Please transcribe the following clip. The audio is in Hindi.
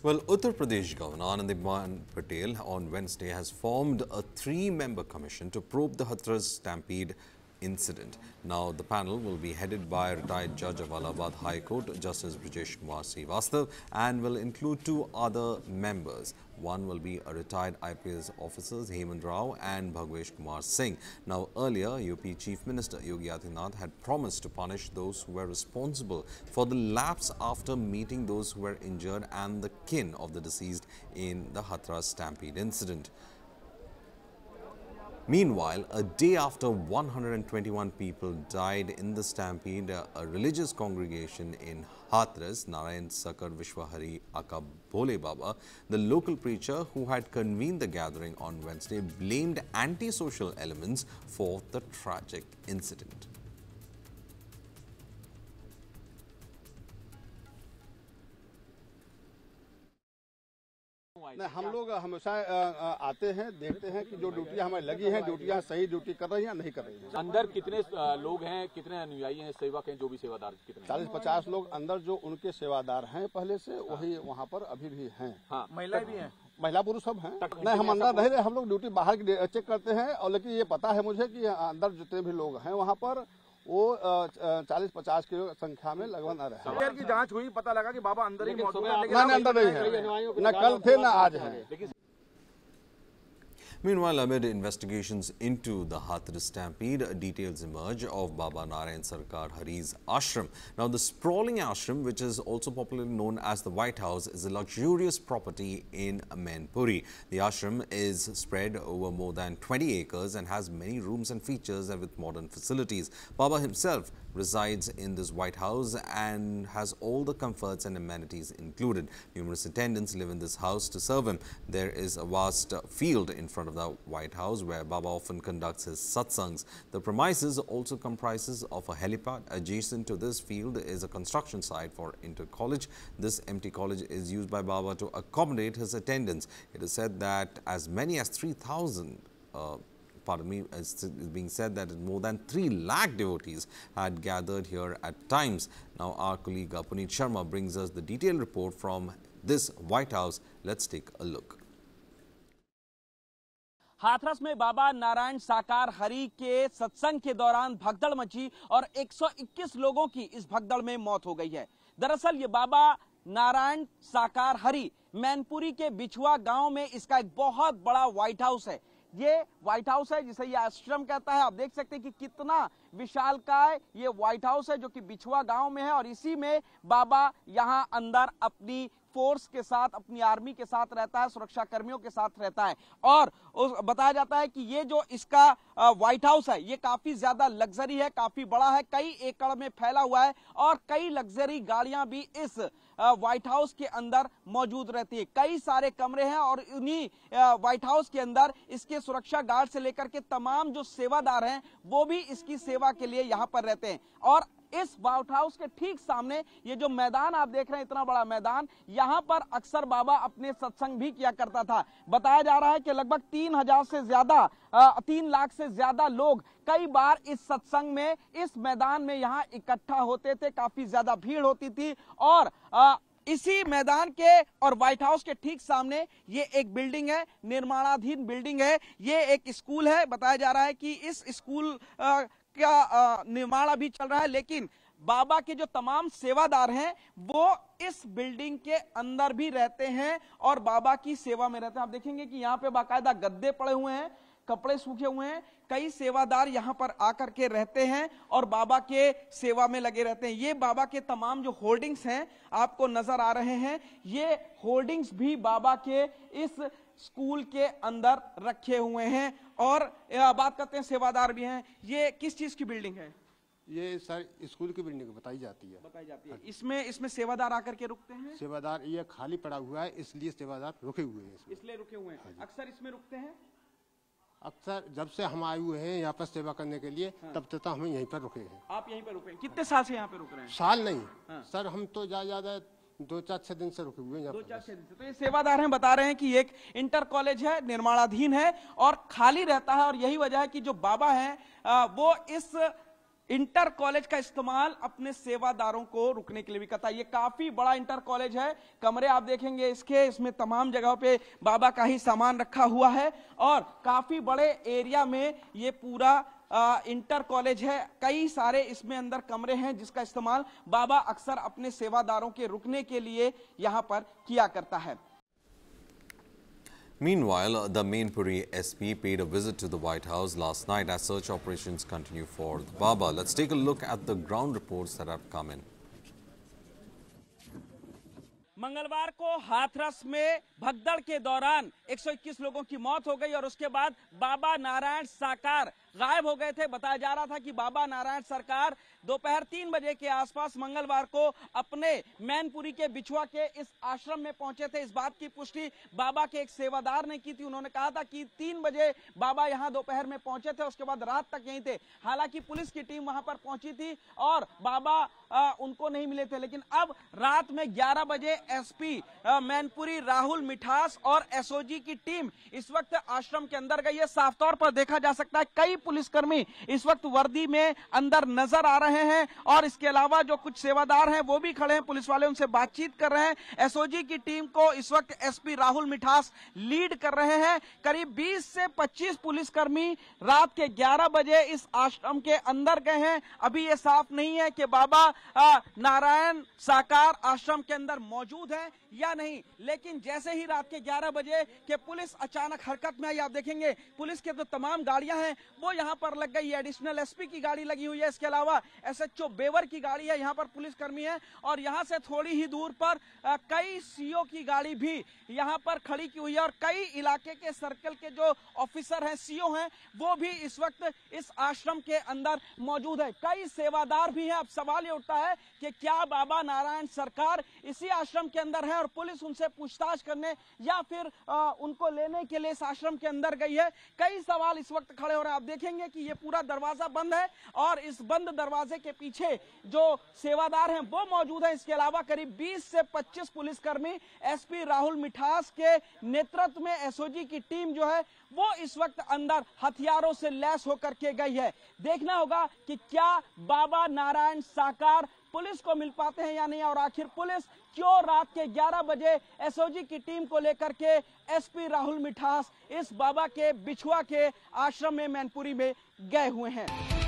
Well, Uttar Pradesh Governor Anandimban Patel on Wednesday has formed a 3-member commission to probe the Hathras stampede incident. Now, the panel will be headed by retired judge of Allahabad High Court, Justice Brijesh Kumar Srivastava, and will include 2 other members. One will be a retired IPS officers, Hemant Rao and Bhagwesh Kumar Singh. Now, earlier, UP Chief Minister Yogi Adityanath had promised to punish those who were responsible for the lapse after meeting those who were injured and the kin of the deceased in the Hathras stampede incident. Meanwhile, a day after 121 people died in the stampede, a religious congregation in Hathras, Narayan Sakar Vishwahari Aka Bhole Baba, the local preacher who had convened the gathering on Wednesday, blamed anti-social elements for the tragic incident. नहीं, हम लोग हमेशा आते हैं, देखते हैं कि जो ड्यूटियां हमें लगी हैं, ड्यूटियां सही ड्यूटी कर रही हैं नहीं कर रही हैं। अंदर कितने लोग हैं, कितने अनुयायी हैं, सेवक हैं, जो भी सेवादार कितने? 40-50 लोग अंदर जो उनके सेवादार हैं पहले से, वही वहाँ पर अभी भी हैं। हाँ, महिलाएं भी हैं, महिला पुरुष सब हैं। नहीं, हम अंदर नहीं रहे, हम लोग ड्यूटी बाहर की चेक करते हैं। और लेकिन ये पता है मुझे कि अंदर जितने भी लोग हैं वहाँ पर वो 40-50 की संख्या में लगभग न रहे। की जांच हुई, पता लगा कि बाबा अंदर ही मौजूद है, लेकिन अंदर नहीं है, न कल थे न आज है। Meanwhile, amid investigations into the Hathras stampede, details emerge of Baba Narayan Sarkar Hari's ashram. Now, the sprawling ashram, which is also popularly known as the White House, is a luxurious property in Mainpuri. The ashram is spread over more than 20 acres and has many rooms and features with modern facilities. Baba himself resides in this White House and has all the comforts and amenities included. Numerous attendants live in this house to serve him. There is a vast field in front of the White House where Baba often conducts his satsangs. The premises also comprises of a helipad. Adjacent to this field is a construction site for Inter College. This empty college is used by Baba to accommodate his attendants. It is said that as many as 3,000 it's being said that more than 3 lakh devotees had gathered here at times. Now, our colleague Puneet Sharma brings us the detailed report from this White House. Let's take a look. Hathras में बाबा नारायण साकार हरि के सत्संग के दौरान भगदड़ मची और 121 लोगों की इस भगदड़ में मौत हो गई है। दरअसल ये बाबा नारायण साकार हरि मैनपुरी के बिछुआ गांव में इसका एक बहुत बड़ा व्हाइट हाउस है। ये व्हाइट हाउस है जिसे ये आश्रम कहता है। आप देख सकते हैं कि कितना विशालकाय ये व्हाइट हाउस है जो कि बिछुआ गांव में है और इसी में बाबा यहां अंदर अपनी फोर्स के साथ, अपनी आर्मी के साथ रहता है, सुरक्षा कर्मियों के साथ रहता है। और बताया जाता है कि ये जो इसका व्हाइट हाउस है ये काफी ज्यादा लग्जरी है, काफी बड़ा है, कई एकड़ में फैला हुआ है और कई लग्जरी गाड़ियां भी इस व्हाइट हाउस के अंदर मौजूद रहती है। कई सारे कमरे हैं और उन्हीं व्हाइट हाउस के अंदर इसके सुरक्षा गार्ड से लेकर के तमाम जो सेवादार हैं वो भी इसकी सेवा के लिए यहां पर रहते हैं। और इस व्हाइट हाउस के ठीक सामने ये जो मैदान आप देख रहे हैं, इतना बड़ा मैदान, यहां पर अक्सर बाबा अपने सत्संग भी किया करता था। बताया जा रहा है कि लगभग 3 लाख से ज्यादा लोग कई बार इस सत्संग में, इस मैदान में यहां इकट्ठा होते थे। काफी ज्यादा भीड़ होती थी और इसी मैदान के और व्हाइट हाउस के ठीक सामने ये एक बिल्डिंग है, निर्माणाधीन बिल्डिंग है। ये एक स्कूल है। बताया जा रहा है कि इस स्कूल का निर्माण अभी चल रहा है, लेकिन बाबा के जो तमाम सेवादार हैं वो इस बिल्डिंग के अंदर भी रहते हैं और बाबा की सेवा में रहते हैं। आप देखेंगे कि यहाँ पे बाकायदा गद्दे पड़े हुए हैं, कपड़े सूखे हुए हैं। कई सेवादार यहाँ पर आकर के रहते हैं और बाबा के सेवा में लगे रहते हैं। ये बाबा के तमाम जो होर्डिंग्स हैं आपको नजर आ रहे हैं, ये होर्डिंग्स भी बाबा के इस स्कूल के अंदर रखे हुए हैं। और बात करते हैं, सेवादार भी हैं। ये किस चीज की बिल्डिंग है? ये सर स्कूल की बिल्डिंग बताई जाती है। इसमें सेवादार आकर के रुकते हैं। सेवादार ये खाली पड़ा हुआ है, इसलिए सेवादार रुके हुए हैं। इसलिए रुके हुए हैं। अक्सर इसमें रुकते हैं। अक्सर जब से हम आए हुए हैं यहाँ पर सेवा करने के लिए, तब तक हम यहीं पर रुके हैं। आप यहीं पर रुके हैं? कितने साल से यहाँ पे रुक रहे हैं? साल नहीं सर, हम तो ज्यादा 2-4-6 दिन से रुके हुए हैं। 2-4-6 दिन से। तो ये सेवादार हैं, बता रहे हैं कि एक इंटर कॉलेज है, निर्माणाधीन है और खाली रहता है। और यही वजह है कि जो बाबा हैं वो इस इंटर कॉलेज का इस्तेमाल अपने सेवादारों को रुकने के लिए भी करता है। ये काफी बड़ा इंटर कॉलेज है, कमरे आप देखेंगे इसमें तमाम जगहों पे बाबा का ही सामान रखा हुआ है और काफी बड़े एरिया में ये पूरा इंटर कॉलेज है। कई सारे इसमें अंदर कमरे हैं जिसका इस्तेमाल बाबा अक्सर अपने सेवादारों के रुकने के लिए यहां पर किया करता है। Meanwhile, the Mainpuri SP paid a visit to the White House last night as search operations continue for the Baba. Let's take a look at the ground reports that have come in. मंगलवार को हाथरस में भगदड़ के दौरान 121 लोगों की मौत हो गई और उसके बाद बाबा नारायण साकार गायब हो गए थे। बताया जा रहा था कि बाबा नारायण सरकार दोपहर 3 बजे के आसपास मंगलवार को अपने मैनपुरी के बिछुआ के इस आश्रम में पहुंचे थे। इस बात की पुष्टि बाबा के एक सेवादार ने की थी। उन्होंने कहा था कि 3 बजे बाबा यहां दोपहर में पहुंचे थे, उसके बाद रात तक यहीं थे। हालांकि पुलिस की टीम वहां पर पहुंची थी और बाबा उनको नहीं मिले थे, लेकिन अब रात में 11 बजे एसपी मैनपुरी राहुल मिठास और एसओजी की टीम इस वक्त आश्रम के अंदर गई है। साफ तौर पर देखा जा सकता है कई पुलिसकर्मी इस वक्त वर्दी में अंदर नजर आ रहे हैं और इसके अलावा जो कुछ सेवादार हैं वो भी खड़े हैं, पुलिस वाले उनसे बातचीत कर रहे हैं। एसओजी की टीम को इस वक्त एसपी राहुल मिठास लीड कर रहे हैं। करीब 20 से 25 पुलिसकर्मी रात के 11 बजे इस आश्रम के अंदर गए हैं। अभी ये साफ नहीं है कि बाबा नारायण साकार आश्रम के अंदर मौजूद है या नहीं, लेकिन जैसे ही रात के 11 बजे के पुलिस अचानक हरकत में आई, आप देखेंगे पुलिस के जो तमाम गाड़ियां हैं वो यहां पर लग गई है। एडिशनल एसपी की गाड़ी लगी हुई है, इसके अलावा एसएचओ बेवर की गाड़ी है, यहां पर पुलिसकर्मी है और यहां से थोड़ी ही दूर पर कई सीओ की गाड़ी भी यहां पर खड़ी की हुई है और कई इलाके के सर्कल के जो ऑफिसर हैं, सीओ हैं, वो भी इस वक्त इस आश्रम के अंदर मौजूद है। कई सेवादार भी हैं। अब सवाल ये उठता है कि क्या बाबा नारायण सरकार इसी आश्रम के अंदर है और पुलिस उनसे पूछताछ करने या फिर उनको लेने के लिए इस आश्रम के अंदर गई है। कई सवाल इस वक्त खड़े हो रहे हैं। आप देखेंगे कि ये पूरा दरवाजा बंद है और इस बंद दरवाजे के पीछे जो सेवादार हैं वो मौजूद हैं। इसके अलावा करीब 20 से 25 पुलिसकर्मी एसपी राहुल मिठास के नेतृत्व में एसओजी की टीम जो है वो इस वक्त अंदर हथियारों से लैस होकर के गई है। देखना होगा कि क्या बाबा नारायण साकार पुलिस को मिल पाते हैं या नहीं और आखिर पुलिस क्यों रात के 11 बजे एसओजी की टीम को लेकर के एसपी राहुल मिठास इस बाबा के बिछुआ के आश्रम में मैनपुरी में गए हुए हैं।